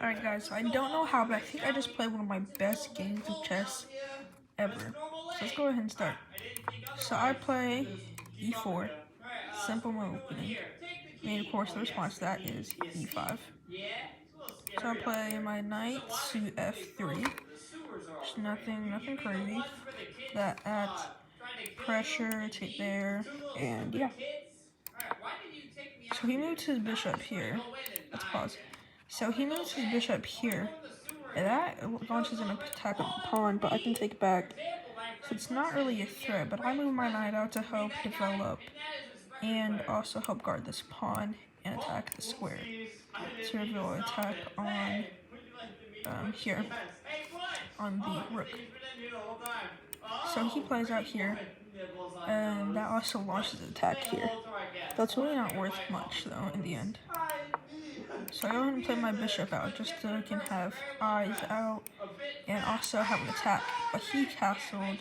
Alright guys, so I don't know how, but I think I just played one of my best games of chess ever. So let's go ahead and start. So I play e4, simple my opening, and of course the response to that is e5. So I play my knight to f3, just nothing crazy. That adds pressure to there, and yeah. So he moved his bishop here. Let's pause. So he moves his bishop here. And that launches an attack on the pawn, but I can take back. So it's not really a threat, but I move my knight out to help develop and also help guard this pawn and attack the square. So we'll attack on here, on the rook. So he plays out here, and that also launches an attack here. That's really not worth much, though, in the end. So I go ahead and play my bishop out, just so I can have eyes out, and also have an attack. But he castled.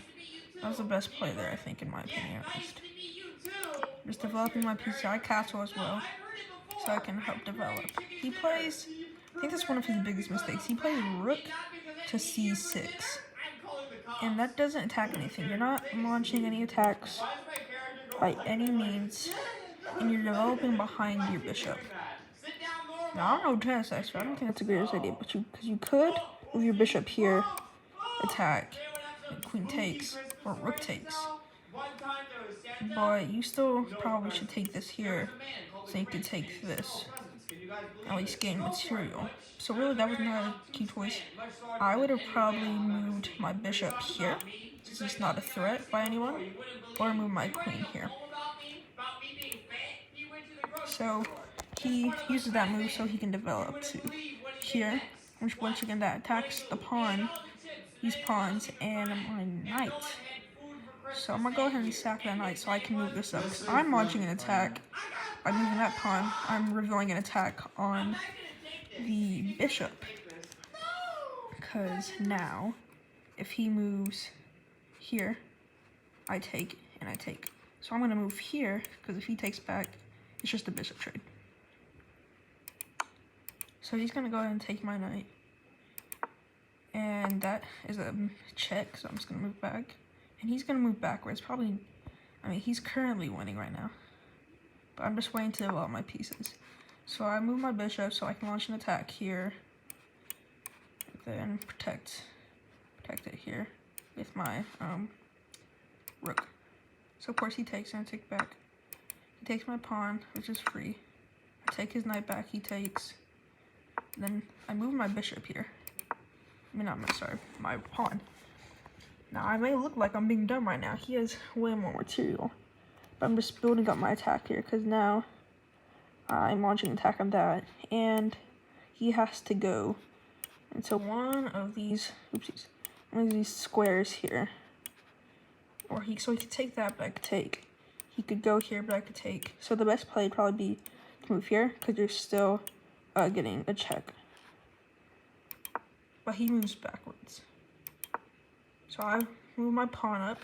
That was the best play there, I think, in my opinion, at least. Just developing my piece. I castle as well, so I can help develop. He plays, I think that's one of his biggest mistakes. He plays rook to c6. And that doesn't attack anything. You're not launching any attacks by any means, and you're developing behind your bishop. Now, I don't know chess expert. I don't think that's the greatest idea, but because you could move your bishop here, attack, and queen takes, or rook takes. But you still probably should take this here, so you could take this, at least gain material. So really, that was not a key choice. I would have probably moved my bishop here, since it's not a threat by anyone, or move my queen here. So he uses that move so he can develop to here, which once again that attacks the pawn, these pawns, and my knight. So I'm gonna go ahead and sack that knight so I can move this up. Because I'm launching an attack by moving that pawn. I'm revealing an attack on the bishop. Because now, if he moves here, I take and I take. So I'm gonna move here because if he takes back, it's just a bishop trade. So he's gonna go ahead and take my knight. And that is a check, so I'm just gonna move back. And he's gonna move backwards, probably, he's currently winning right now. But I'm just waiting to develop my pieces. So I move my bishop so I can launch an attack here. And then protect it here with my rook. So of course he takes and I take back. He takes my pawn, which is free. I take his knight back, he takes. Then I move my bishop here. My pawn. Now, I may look like I'm being dumb right now. He has way more material. But I'm just building up my attack here, because now I'm launching an attack on that. And he has to go into one of these squares here. So he could take that, but I could take. He could go here, but I could take. So the best play would probably be to move here, because you're still getting a check. But he moves backwards. So I move my pawn up,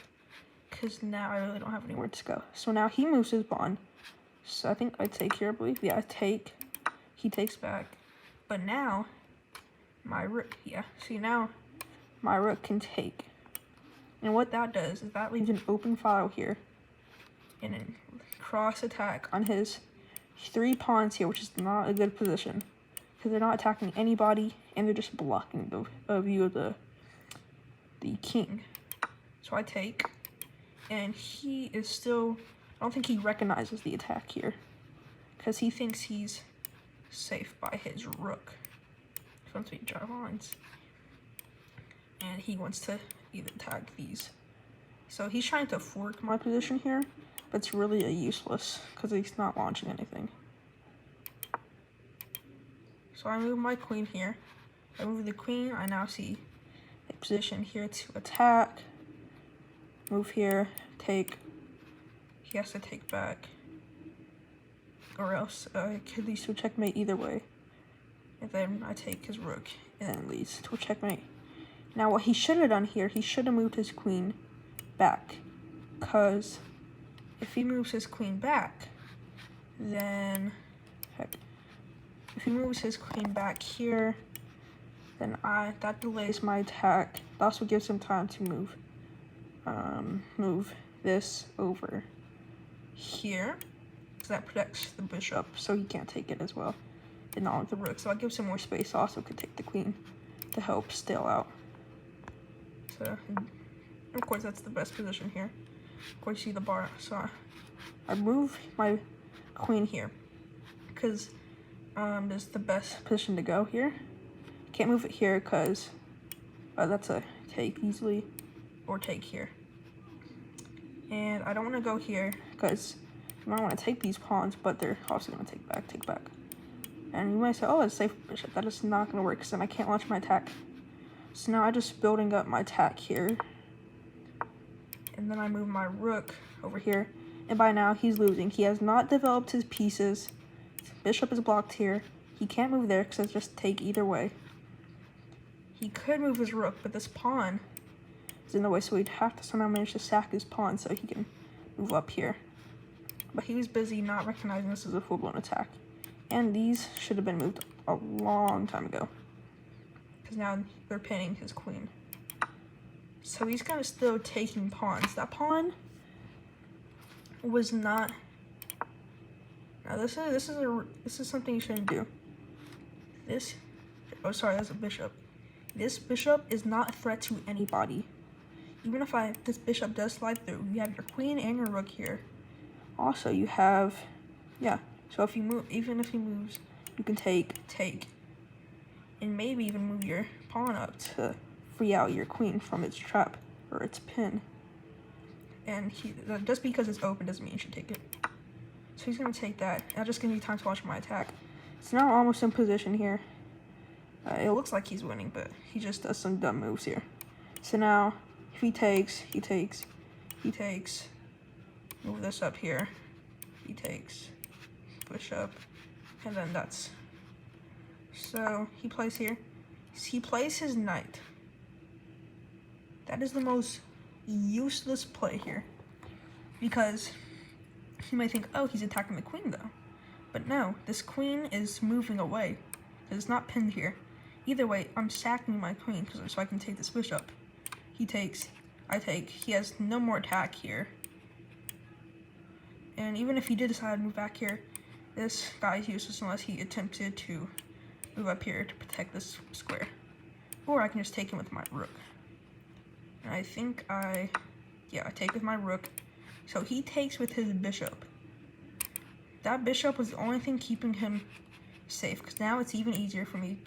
because now I really don't have anywhere to go. So now he moves his pawn. So I think I take here, I believe. Yeah, I take. He takes back. But now, my rook, see now, my rook can take. And what that does is that leaves an open file here. And then cross attack on his 3 pawns here, which is not a good position. Because they're not attacking anybody, and they're just blocking the view of the king. So I take, and he is still, I don't think he recognizes the attack here, because he thinks he's safe by his rook. He wants me to drive lines, and he wants to either attack these. So he's trying to fork my position here, but it's really useless, because he's not launching anything. So I move my queen here. I move the queen, I now see a position here to attack. Move here, take. He has to take back. Or else it leads to a checkmate either way. And then I take his rook, and then it leads to a checkmate. Now what he should have done here, he should have moved his queen back. Because if he moves his queen back, then if he moves his queen back here, then that delays my attack. It also gives him time to move this over here, because that protects the bishop, so he can't take it as well, and not with the rook. So that gives him more space. Also could take the queen to help still out. So of course that's the best position here. Of course you see the bar. So I move my queen here because this is the best position to go here. Can't move it here because that's a take easily, or take here. And I don't want to go here because I might want to take these pawns, but they're also going to take back. And you might say, oh, it's safe bishop. That is not going to work because then I can't launch my attack. So now I'm just building up my attack here. And then I move my rook over here. And by now, he's losing. He has not developed his pieces. His bishop is blocked here. He can't move there because it's just take either way. He could move his rook, but this pawn is in the way, so he'd have to somehow manage to sack his pawn so he can move up here. But he was busy not recognizing this as a full-blown attack. And these should have been moved a long time ago, because now they're pinning his queen. So he's kind of still taking pawns. That pawn was not. Now this is something you shouldn't do. Oh sorry, that's a bishop. This bishop is not a threat to anybody. Even if this bishop does slide through, you have your queen and your rook here. Also, you have, yeah. So if you move, even if he moves, you can take, and maybe even move your pawn up to free out your queen from its trap or its pin. And just because it's open doesn't mean you should take it. So he's gonna take that. I'll just give you time to launch my attack. So now I'm almost in position here. It looks like he's winning, but he just does some dumb moves here. So now, if he takes, move this up here, he takes, bishop, and then that's. So he plays here. He plays his knight. That is the most useless play here, because you might think, oh, he's attacking the queen though. But no, this queen is moving away. It's not pinned here. Either way, I'm sacking my queen so I can take this bishop. He takes, I take. He has no more attack here. And even if he did decide to move back here, this guy is useless unless he attempted to move up here to protect this square. Or I can just take him with my rook. And I think I take with my rook. So he takes with his bishop. That bishop was the only thing keeping him safe, because now it's even easier for me.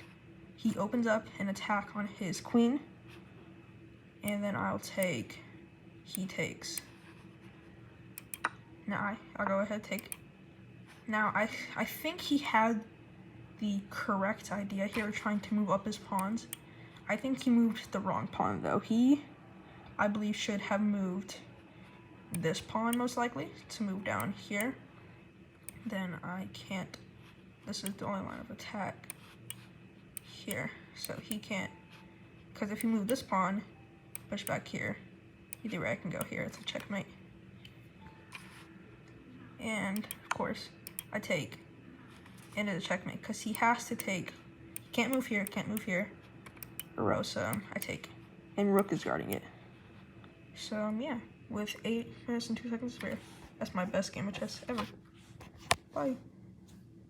He opens up an attack on his queen, and then I'll take, he takes. Now I'll go ahead take. Now I think he had the correct idea here, trying to move up his pawns. I think he moved the wrong pawn though. He, I believe, should have moved this pawn most likely to move down here. Then I can't. This is the only line of attack here, so he can't, because if you move this pawn, push back here, either way I can go here. It's a checkmate. And of course I take, and it's a checkmate because he has to take. He can't move here, or else I take, and rook is guarding it. So yeah, with 8 minutes and 2 seconds spare, that's my best game of chess ever. Bye.